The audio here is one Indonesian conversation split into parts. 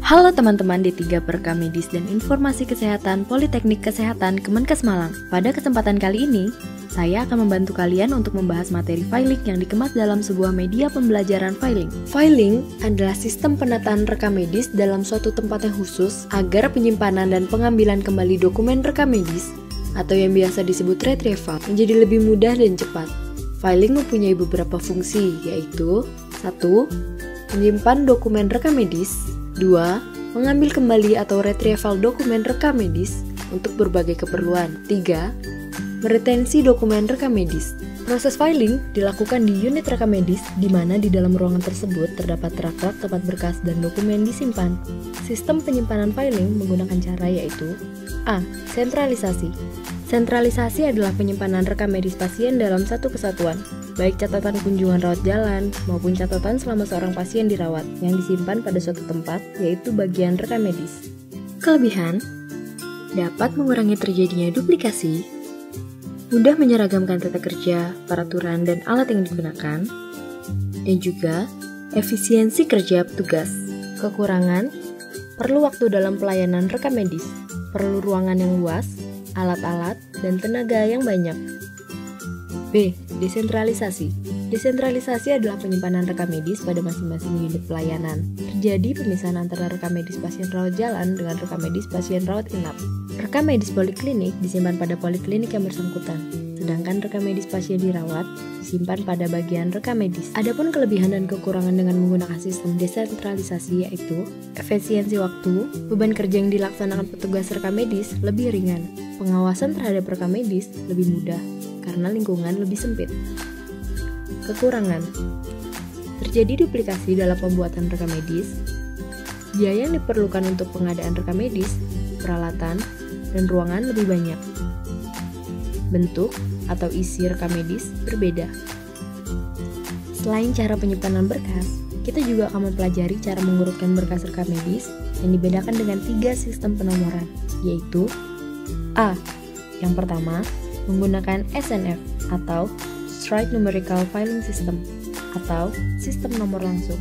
Halo teman-teman D3 Perka Medis dan Informasi Kesehatan Politeknik Kesehatan Kemenkes Malang. Pada kesempatan kali ini, saya akan membantu kalian untuk membahas materi filing yang dikemas dalam sebuah media pembelajaran filing. Filing adalah sistem penataan rekam medis dalam suatu tempat yang khusus agar penyimpanan dan pengambilan kembali dokumen rekam medis atau yang biasa disebut retrieval menjadi lebih mudah dan cepat. Filing mempunyai beberapa fungsi, yaitu 1. Menyimpan dokumen rekam medis. 2. Mengambil kembali atau retrieval dokumen rekam medis untuk berbagai keperluan. 3. Meretensi dokumen rekam medis. Proses filing dilakukan di unit rekam medis, di mana di dalam ruangan tersebut terdapat rak-rak tempat berkas dan dokumen disimpan. Sistem penyimpanan filing menggunakan cara yaitu A. Sentralisasi. Sentralisasi adalah penyimpanan rekam medis pasien dalam satu kesatuan, baik catatan kunjungan rawat jalan maupun catatan selama seorang pasien dirawat yang disimpan pada suatu tempat, yaitu bagian rekam medis. Kelebihan: dapat mengurangi terjadinya duplikasi, mudah menyeragamkan tata kerja, peraturan, dan alat yang digunakan, dan juga efisiensi kerja petugas. Kekurangan: perlu waktu dalam pelayanan rekam medis, perlu ruangan yang luas, alat-alat, dan tenaga yang banyak. B. Desentralisasi. Desentralisasi adalah penyimpanan rekam medis pada masing-masing unit pelayanan. Terjadi pemisahan antara rekam medis pasien rawat jalan dengan rekam medis pasien rawat inap. Rekam medis poliklinik disimpan pada poliklinik yang bersangkutan, sedangkan rekam medis pasien dirawat disimpan pada bagian rekam medis. Adapun kelebihan dan kekurangan dengan menggunakan sistem desentralisasi yaitu efisiensi waktu, beban kerja yang dilaksanakan petugas rekam medis lebih ringan, pengawasan terhadap rekam medis lebih mudah karena lingkungan lebih sempit. Kekurangan: terjadi duplikasi dalam pembuatan rekam medis, biaya yang diperlukan untuk pengadaan rekam medis, peralatan, dan ruangan lebih banyak. Bentuk atau isi rekam medis berbeda. Selain cara penyimpanan berkas, kita juga akan mempelajari cara mengurutkan berkas rekam medis yang dibedakan dengan 3 sistem penomoran, yaitu A. Yang pertama, menggunakan SNF atau Straight Numerical Filing System atau sistem nomor langsung.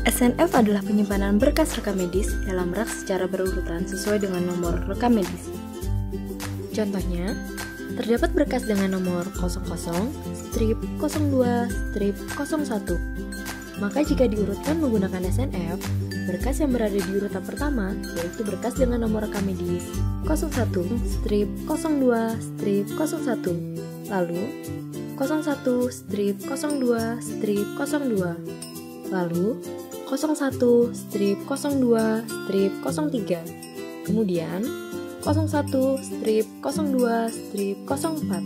SNF adalah penyimpanan berkas rekam medis dalam rak secara berurutan sesuai dengan nomor rekam medis. Contohnya, terdapat berkas dengan nomor 00-02-01. Maka jika diurutkan menggunakan SNF, berkas yang berada di urutan pertama yaitu berkas dengan nomor rekam medis 01-02-01, lalu 01-02-02, lalu 01-02-03, kemudian 01-02-04,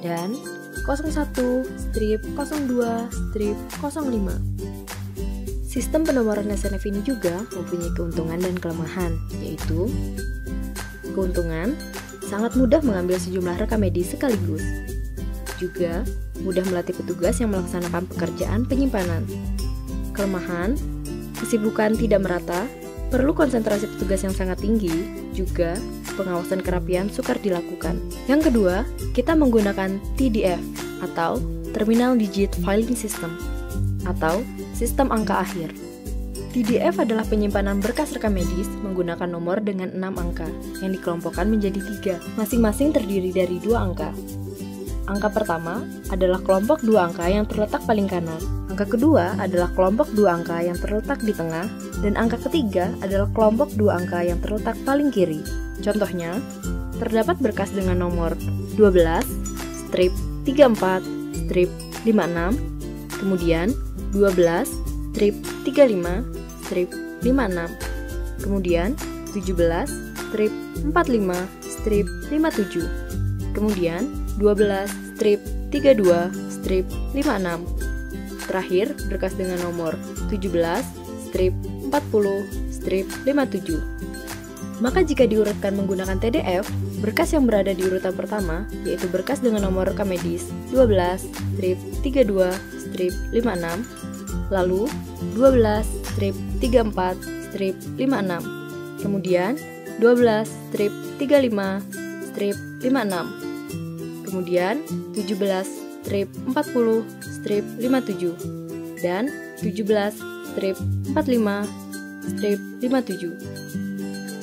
dan 01-02-05. Sistem penomoran SNF ini juga mempunyai keuntungan dan kelemahan, yaitu keuntungan: sangat mudah mengambil sejumlah rekam medis sekaligus. Juga mudah melatih petugas yang melaksanakan pekerjaan penyimpanan. Kelemahan: kesibukan tidak merata, perlu konsentrasi petugas yang sangat tinggi, juga pengawasan kerapian sukar dilakukan. Yang kedua, kita menggunakan TDF atau Terminal Digit Filing System atau sistem angka akhir. TDF adalah penyimpanan berkas rekam medis menggunakan nomor dengan 6 angka yang dikelompokkan menjadi 3, masing-masing terdiri dari 2 angka. Angka pertama adalah kelompok 2 angka yang terletak paling kanan. Angka kedua adalah kelompok 2 angka yang terletak di tengah, dan angka ketiga adalah kelompok 2 angka yang terletak paling kiri. Contohnya, terdapat berkas dengan nomor 12-34-56, kemudian 12-35-56, kemudian 17-45-57, kemudian 12-32-56, terakhir berkas dengan nomor 17-40-57. Maka jika diurutkan menggunakan TDF, berkas yang berada di urutan pertama yaitu berkas dengan nomor rekam medis 12-32-56, lalu 12-34-56, kemudian 12-35-56, kemudian 17-40-57, dan 17-45-56. 57.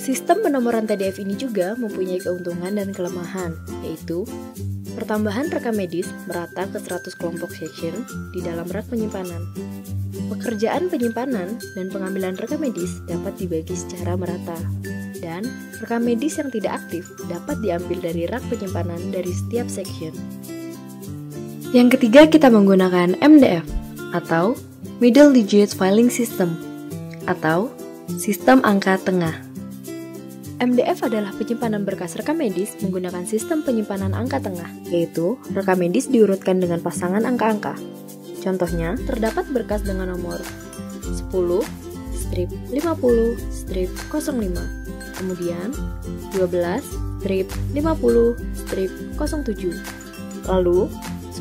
Sistem penomoran TDF ini juga mempunyai keuntungan dan kelemahan, yaitu pertambahan rekam medis merata ke 100 kelompok section di dalam rak penyimpanan. Pekerjaan penyimpanan dan pengambilan rekam medis dapat dibagi secara merata. Dan rekam medis yang tidak aktif dapat diambil dari rak penyimpanan dari setiap section. Yang ketiga, kita menggunakan MDF atau Middle Digit Filing System atau sistem angka tengah. MDF adalah penyimpanan berkas rekam medis menggunakan sistem penyimpanan angka tengah, yaitu rekam medis diurutkan dengan pasangan angka-angka. Contohnya, terdapat berkas dengan nomor 10, strip 50, strip 05, kemudian 12, strip 50, strip 07, lalu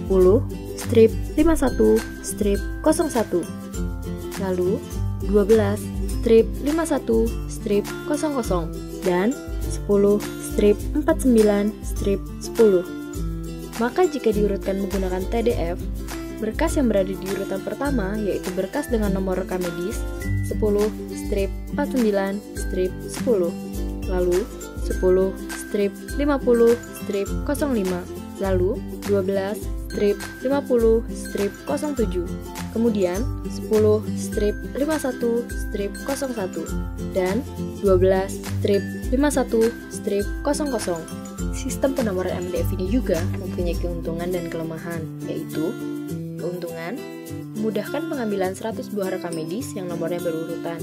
10, strip 51, strip 01, lalu 12, strip 51, strip 00, dan 10, strip 49, strip 10. Maka jika diurutkan menggunakan TDF, berkas yang berada di urutan pertama yaitu berkas dengan nomor rekam medis 10, strip 49, strip 10, lalu 10, strip 50, strip 05, lalu 12, strip 50, strip 07, kemudian 10, strip 51, strip 01, dan 12, strip 51, strip 00. Sistem penomoran MDF ini juga mempunyai keuntungan dan kelemahan, yaitu keuntungan, memudahkan pengambilan 100 buah rekam medis yang nomornya berurutan.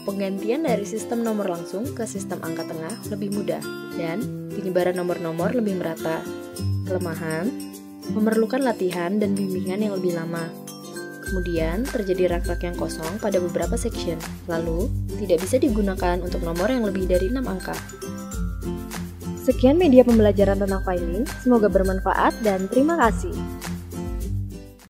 Penggantian dari sistem nomor langsung ke sistem angka tengah lebih mudah, dan penyebaran nomor-nomor lebih merata. Kelemahan, memerlukan latihan dan bimbingan yang lebih lama. Kemudian, terjadi rak-rak yang kosong pada beberapa section, lalu tidak bisa digunakan untuk nomor yang lebih dari 6 angka. Sekian media pembelajaran tentang filing, semoga bermanfaat dan terima kasih.